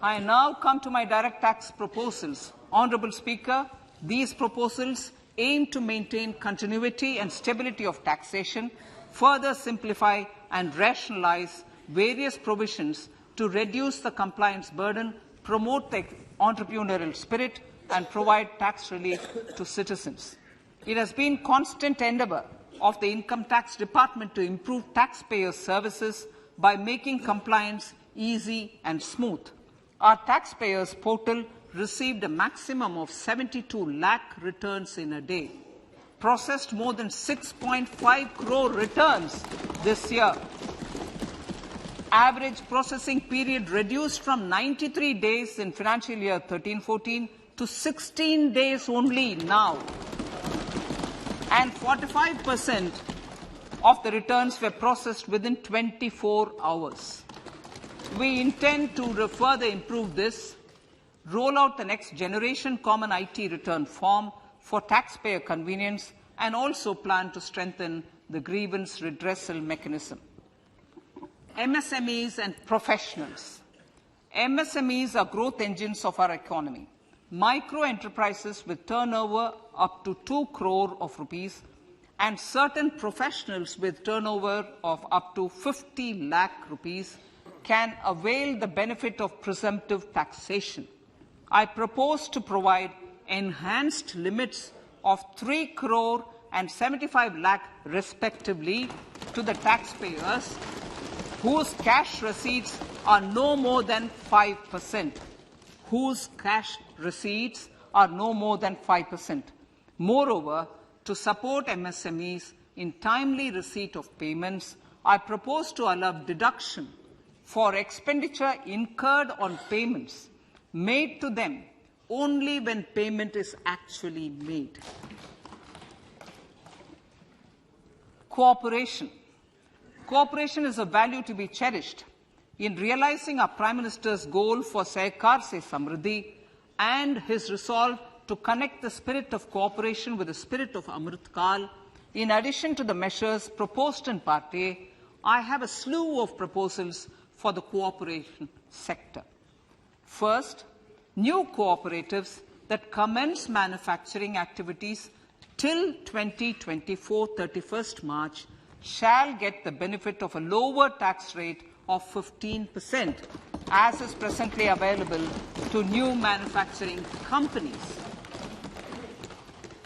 I now come to my direct tax proposals. Honourable Speaker, these proposals aim to maintain continuity and stability of taxation, further simplify and rationalise various provisions to reduce the compliance burden, promote the entrepreneurial spirit, and provide tax relief to citizens. It has been constant endeavour of the Income Tax Department to improve taxpayers' services by making compliance easy and smooth. Our taxpayers portal received a maximum of 72 lakh returns in a day, processed more than 6.5 crore returns this year. Average processing period reduced from 93 days in financial year 13-14 to 16 days only now. And 45% of the returns were processed within 24 hours. We intend to further improve this, roll out the next generation common IT return form for taxpayer convenience, and also plan to strengthen the grievance redressal mechanism. MSMEs and professionals. MSMEs are growth engines of our economy. Micro enterprises with turnover up to 2 crore of rupees and certain professionals with turnover of up to 50 lakh rupees can avail the benefit of presumptive taxation. I propose to provide enhanced limits of 3 crore and 75 lakh respectively to the taxpayers whose cash receipts are no more than 5%. Whose cash receipts are no more than 5%. Moreover, to support MSMEs in timely receipt of payments, I propose to allow deduction for expenditure incurred on payments made to them only when payment is actually made. Cooperation. Cooperation is a value to be cherished. In realizing our Prime Minister's goal for Sehkar Se Samriddhi and his resolve to connect the spirit of cooperation with the spirit of Amrit Kal, in addition to the measures proposed in Part A, I have a slew of proposals for the cooperation sector. First, new cooperatives that commence manufacturing activities till 2024, 31st March, shall get the benefit of a lower tax rate of 15%, as is presently available to new manufacturing companies.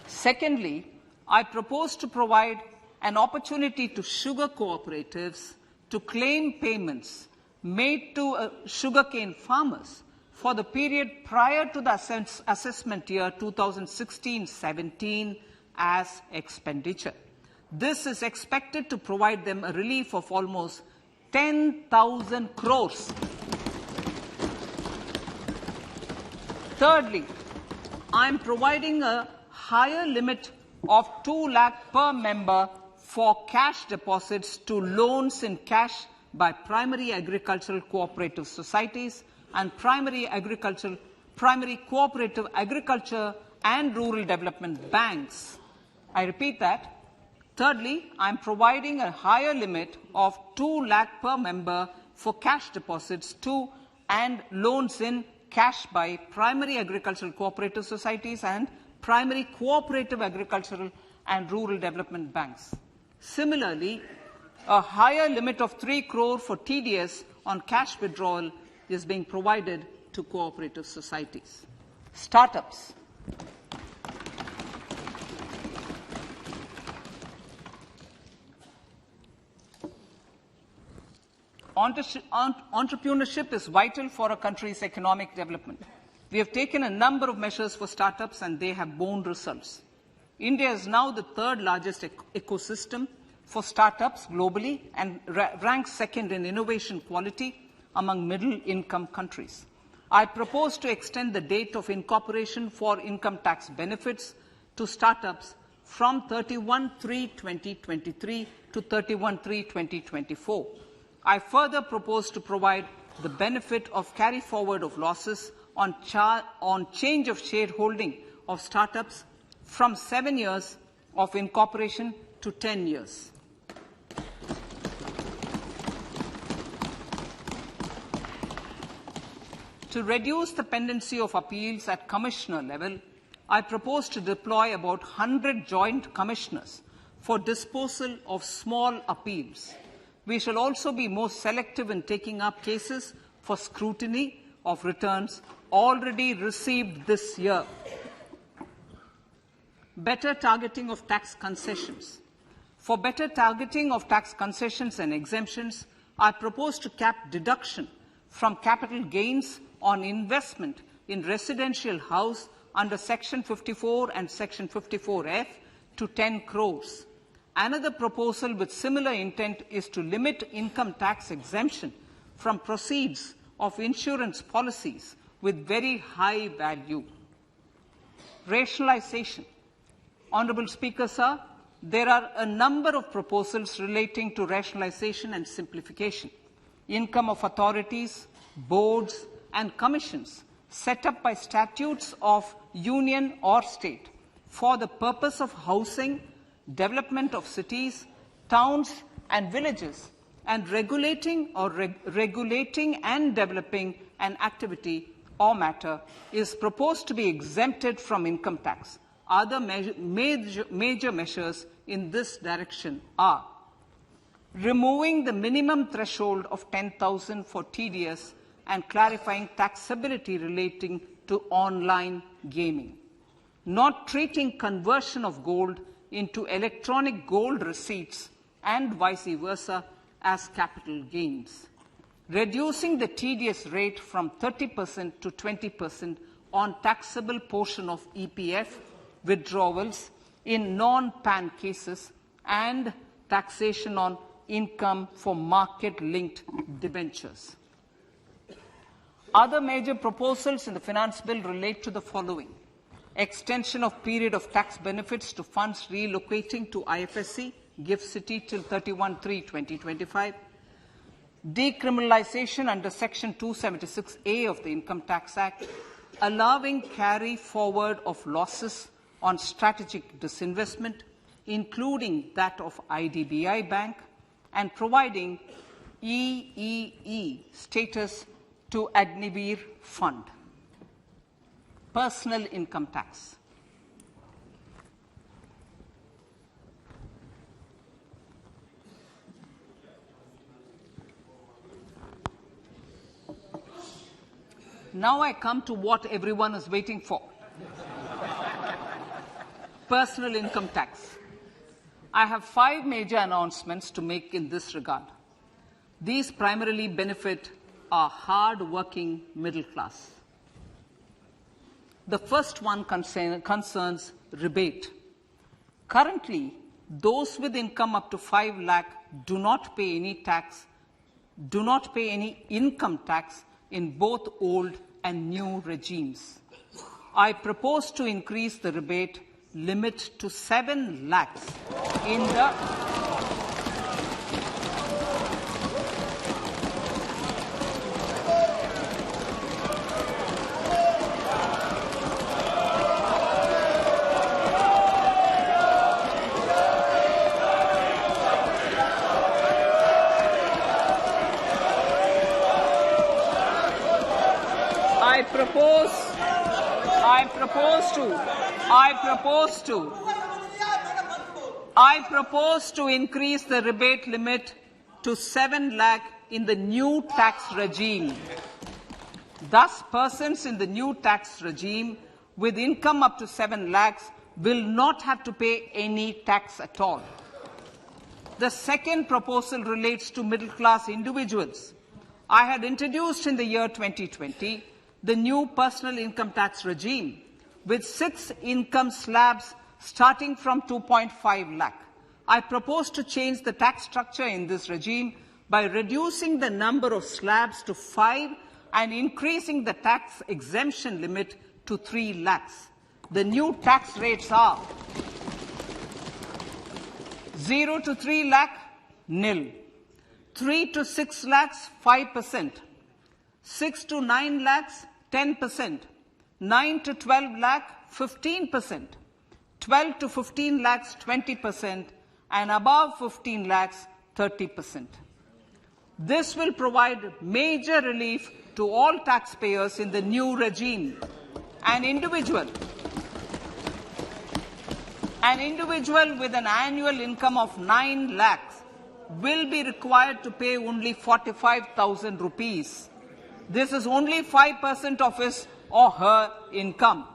Secondly, I propose to provide an opportunity to sugar cooperatives to claim payments made to sugarcane farmers for the period prior to the assessment year 2016-17 as expenditure. This is expected to provide them a relief of almost 10,000 crores. Thirdly, I am providing a higher limit of 2 lakh per member for cash deposits to loans in cash by primary agricultural cooperative societies and primary cooperative agriculture and rural development banks. I repeat that. Thirdly, I am providing a higher limit of 2 lakh per member for cash deposits to and loans in cash by primary agricultural cooperative societies and primary cooperative agricultural and rural development banks. Similarly, a higher limit of 3 crore for TDS on cash withdrawal is being provided to cooperative societies. Startups. Entrepreneurship is vital for a country's economic development. We have taken a number of measures for startups and they have borne results. India is now the third largest ecosystem for startups globally and ranks second in innovation quality among middle-income countries. I propose to extend the date of incorporation for income tax benefits to startups from 31/3/2023 to 31/3/2024. I further propose to provide the benefit of carry forward of losses on change of shareholding of startups from 7 years of incorporation to 10 years. To reduce the pendency of appeals at commissioner level, I propose to deploy about 100 joint commissioners for disposal of small appeals. We shall also be more selective in taking up cases for scrutiny of returns already received this year. Better targeting of tax concessions. For better targeting of tax concessions and exemptions, I propose to cap deduction from capital gains on investment in residential house under Section 54 and Section 54F to 10 crores. Another proposal with similar intent is to limit income tax exemption from proceeds of insurance policies with very high value. Rationalization. Honourable Speaker, sir, there are a number of proposals relating to rationalization and simplification. Income of authorities, boards, and commissions set up by statutes of union or state for the purpose of housing, development of cities, towns, and villages, and regulating and developing an activity or matter is proposed to be exempted from income tax. Other major measures in this direction are removing the minimum threshold of 10,000 for TDS and clarifying taxability relating to online gaming, not treating conversion of gold into electronic gold receipts and vice versa as capital gains, reducing the TDS rate from 30% to 20% on taxable portion of EPF withdrawals in non-PAN cases, and taxation on income for market-linked debentures. Other major proposals in the Finance Bill relate to the following: extension of period of tax benefits to funds relocating to IFSC, GIFT City till 31/3/2025, decriminalization under Section 276A of the Income Tax Act, allowing carry forward of losses on strategic disinvestment, including that of IDBI Bank, and providing EEE status to Agnivir Fund. Personal income tax. Now I come to what everyone is waiting for. Personal income tax. I have 5 major announcements to make in this regard. These primarily benefit our hard-working middle class. The first one concerns rebate. Currently, those with income up to 5 lakh do not pay any income tax in both old and new regimes. I propose to increase the rebate limit to 7 lakhs in the I propose to increase the rebate limit to 7 lakh in the new tax regime. Thus, persons in the new tax regime with income up to 7 lakhs will not have to pay any tax at all. The second proposal relates to middle-class individuals. I had introduced in the year 2020 the new personal income tax regime with 6 income slabs starting from 2.5 lakh. I propose to change the tax structure in this regime by reducing the number of slabs to 5 and increasing the tax exemption limit to 3 lakhs. The new tax rates are 0 to 3 lakh, nil. 3 to 6 lakhs, 5%. 6 to 9 lakhs, 10%. 9 to 12 lakh, 15%. 12 to 15 lakhs, 20%. And above 15 lakhs, 30%. This will provide major relief to all taxpayers in the new regime. An individual with an annual income of 9 lakhs will be required to pay only 45,000 rupees. This is only 5% of his or her income.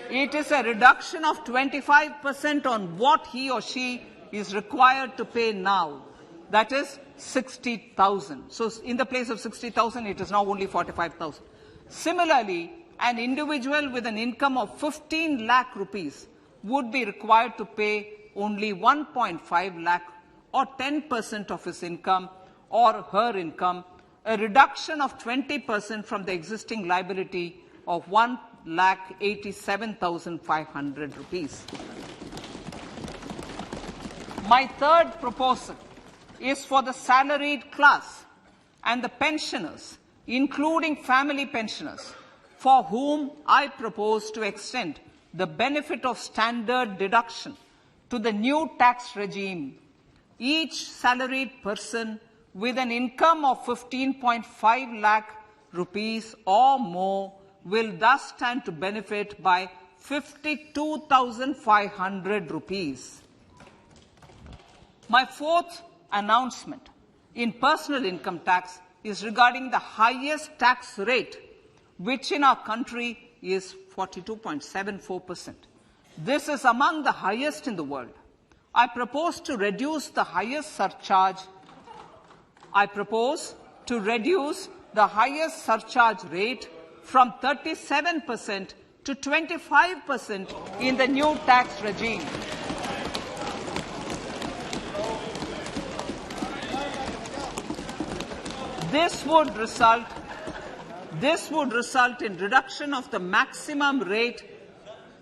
It is a reduction of 25% on what he or she is required to pay now. That is 60,000. So in the place of 60,000, it is now only 45,000. Similarly, an individual with an income of 15 lakh rupees would be required to pay only 1.5 lakh or 10% of his income or her income, a reduction of 20% from the existing liability of 1,87,500 rupees. My third proposal is for the salaried class and the pensioners, including family pensioners, for whom I propose to extend the benefit of standard deduction to the new tax regime. Each salaried person with an income of 15.5 lakh rupees or more will thus stand to benefit by 52,500 rupees. My fourth announcement in personal income tax is regarding the highest tax rate, which in our country is 42.74%. This is among the highest in the world. I propose to reduce the highest surcharge. Rate from 37% to 25% in the new tax regime. This would result in reduction of the maximum rate.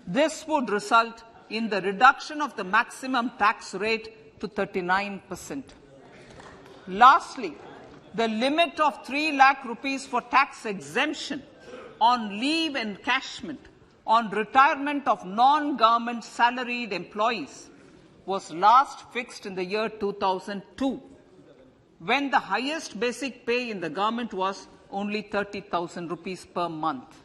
This would result in the reduction of the maximum tax rate to 39%. Lastly, the limit of 3 lakh rupees for tax exemption on leave encashment on retirement of non-government salaried employees was last fixed in the year 2002, when the highest basic pay in the government was only 30,000 rupees per month.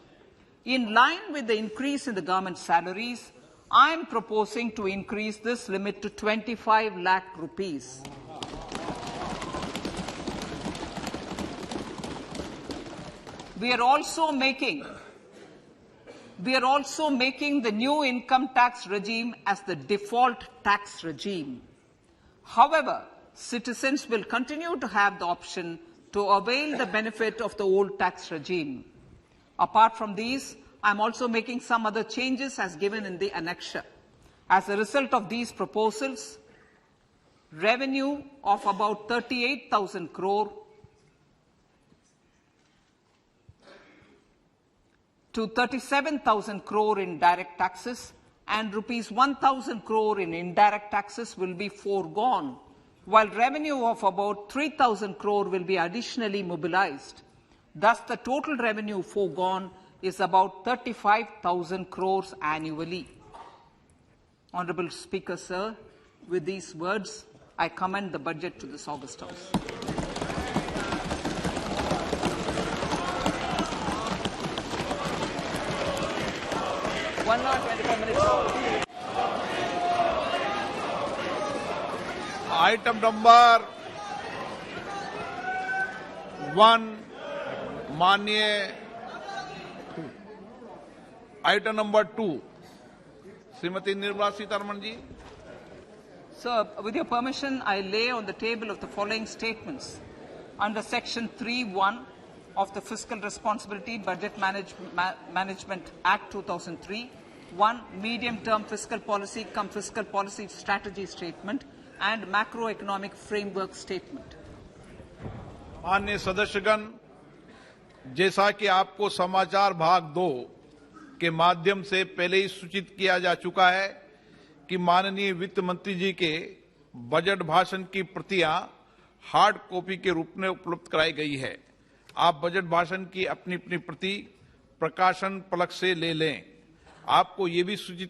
In line with the increase in the government salaries, I am proposing to increase this limit to 25 lakh rupees. We are also making the new income tax regime as the default tax regime. However, citizens will continue to have the option to avail the benefit of the old tax regime. Apart from these, I am also making some other changes as given in the annexure. As a result of these proposals, revenue of about 38,000 crore to 37,000 crore in direct taxes and rupees 1,000 crore in indirect taxes will be foregone, while revenue of about 3,000 crore will be additionally mobilized. Thus, the total revenue foregone is about 35,000 crores annually. Honorable Speaker, sir, with these words, I commend the budget to this August House. Item number 1, माननीय item number 2, Shrimati Nirmala Sitharaman ji. Sir, with your permission, I lay on the table of the following statements. Under Section 3(1) of the Fiscal Responsibility Budget Management Act 2003, 1. Medium-term fiscal policy cum fiscal policy strategy statement and macroeconomic framework statement. माननीय सदस्यगण, जैसा कि आपको समाचार भाग 2 के माध्यम से पहले ही सूचित किया जा चुका है कि माननीय वित्त मंत्री जी के बजट भाषण की प्रतियां हार्ड कॉपी के रूप में उपलब्ध कराई गई है। आप बजट भाषण की अपनी अपनी प्रति प्रकाशन पलक से ले लें। आपको ये भी सूचित